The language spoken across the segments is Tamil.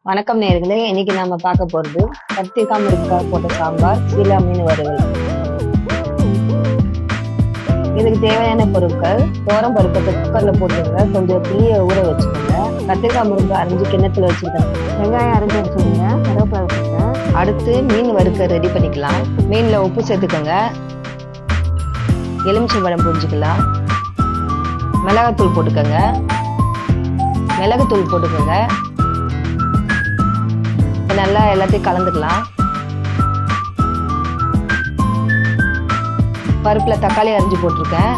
வணக்கம் நேயர்களே, இன்னைக்கு நாம பார்க்க போறது கத்திரிக்காய் முருங்கைக்காய் போட்ட சாம்பார், சீலா மீன் வறுவல். இதுக்கு தேவையான பொருட்கள்: தோரம் பருப்பை குக்கர்ல போட்டுருங்க, கொஞ்சம் புளியை ஊற வச்சுக்கோங்க, கத்திரிக்காய் முருங்கைக்காய் அரைஞ்சு கிண்ணத்துல வச்சுருக்கேன், வெங்காயம் அரைஞ்சு வச்சுக்கோங்க, கருவேப்பிலை வச்சுக்கோங்க. அடுத்து மீன் வறுக்க ரெடி பண்ணிக்கலாம். மீன்ல உப்பு சேர்த்துக்கோங்க, எலுமிச்சம்பழம் புரிஞ்சுக்கலாம், மிளகாத்தூள் போட்டுக்கோங்க, மிளகுத்தூள் போட்டுக்கோங்க. நல்லா எல்லாத்தையும் கலந்துக்கலாம். பருப்புல தக்காளி அரைஞ்சி போட்டிருக்கேன்,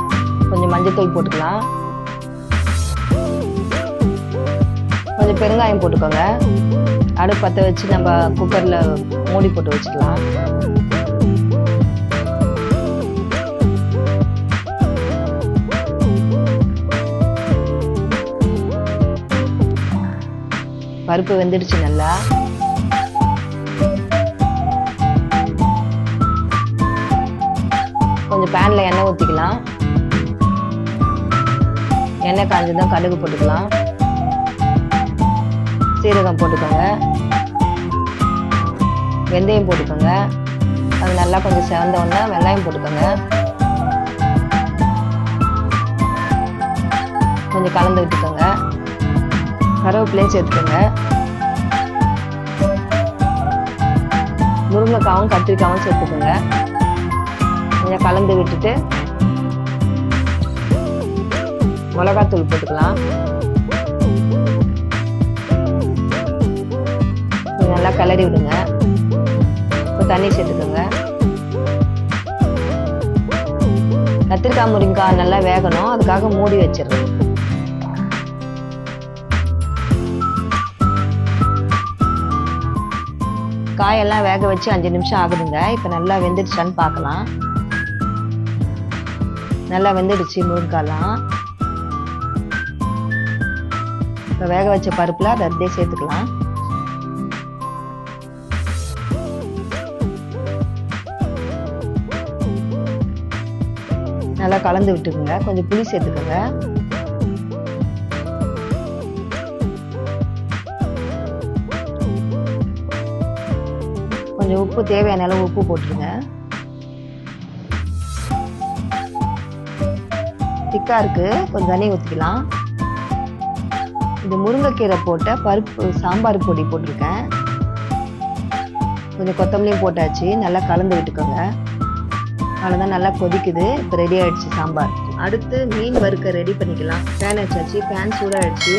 கொஞ்சம் மஞ்சத்தூள் போட்டுக்கலாம், கொஞ்சம் பெருங்காயம் போட்டுக்கோங்க. அடுப்பு பற்ற வச்சு நம்ம குக்கர்ல மூடி போட்டு வச்சுக்கலாம். பருப்பு வெந்துடுச்சு நல்லா. கொஞ்சம் பேன்ல எண்ணெய் ஊற்றிக்கலாம். எண்ணெய் காஞ்சதும் கடுகு போட்டுக்கலாம், சீரகம் போட்டுக்கோங்க, வெந்தயம் போட்டுக்கோங்க. அது நல்லா கொஞ்சம் செவந்த உடனே வெங்காயம் போட்டுக்கோங்க, கொஞ்சம் கலந்து விட்டுக்கோங்க. கருவேப்பிலையும் சேர்த்துக்கோங்க. முருங்கைக்காவும் கத்திரிக்காவும் சேர்த்துக்கோங்க. கொஞ்சம் கலந்து விட்டுட்டு மிளகாத்தூள் போட்டுக்கலாம். நல்லா கிளறி விடுங்க. இப்போ தண்ணி சேர்த்துக்கோங்க. கத்திரிக்காய் முருங்கைக்காய் நல்லா வேகணும், அதுக்காக மூடி வச்சிடுறேன். காயெல்லாம் வேக வச்சு 5 நிமிஷம் ஆகுதுங்க. இப்போ நல்லா வெந்துடுச்சான்னு பார்க்கலாம். நல்லா வெந்துடுச்சு முருங்கைக்காய்லாம். இப்போ வேக வச்ச பருப்புல அதை அப்படியே சேர்த்துக்கலாம். நல்லா கலந்து விட்டுக்குங்க. கொஞ்சம் புளி சேர்த்துக்கோங்க. கொஞ்சம் உப்பு, தேவையான அளவு உப்பு போட்டுருங்க. திக்கா இருக்கு, கொஞ்சம் தண்ணி ஊற்றிக்கலாம். இது முருங்கைக்கீரை போட்ட பருப்பு சாம்பார் பொடி போட்டிருக்கேன். கொஞ்சம் கொத்தமல்லியும் போட்டாச்சு. நல்லா கலந்து விட்டுக்கோங்க. அவ்வளோதான், நல்லா கொதிக்குது. இப்போ ரெடி ஆயிடுச்சு சாம்பார். அடுத்து மீன் வறுக்க ரெடி பண்ணிக்கலாம். பேன் வச்சாச்சு. பேன் சூடாகிடுச்சு.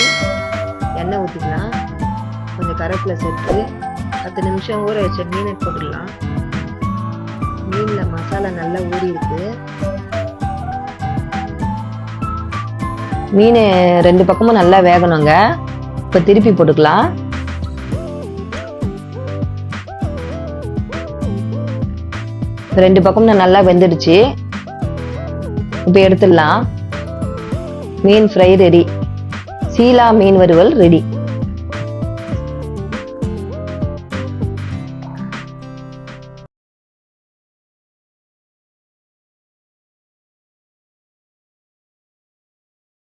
எண்ணெய் ஊற்றிக்கலாம். கொஞ்சம் கருவேப்பிலை சேர்த்து 10 நிமிஷம் ஊற வச்ச மீனை போட்டுடலாம். மீனில் மசாலா நல்லா ஊறி இருக்கு. மீன் 2 பக்கமும் நல்லா வேகணுங்க. இப்போ திருப்பி போட்டுக்கலாம். இப்போ 2 பக்கமும் நல்லா வெந்துடுச்சு. இப்போ எடுத்துடலாம். மீன் ஃப்ரை ரெடி. சீலா மீன் வறுவல் ரெடி.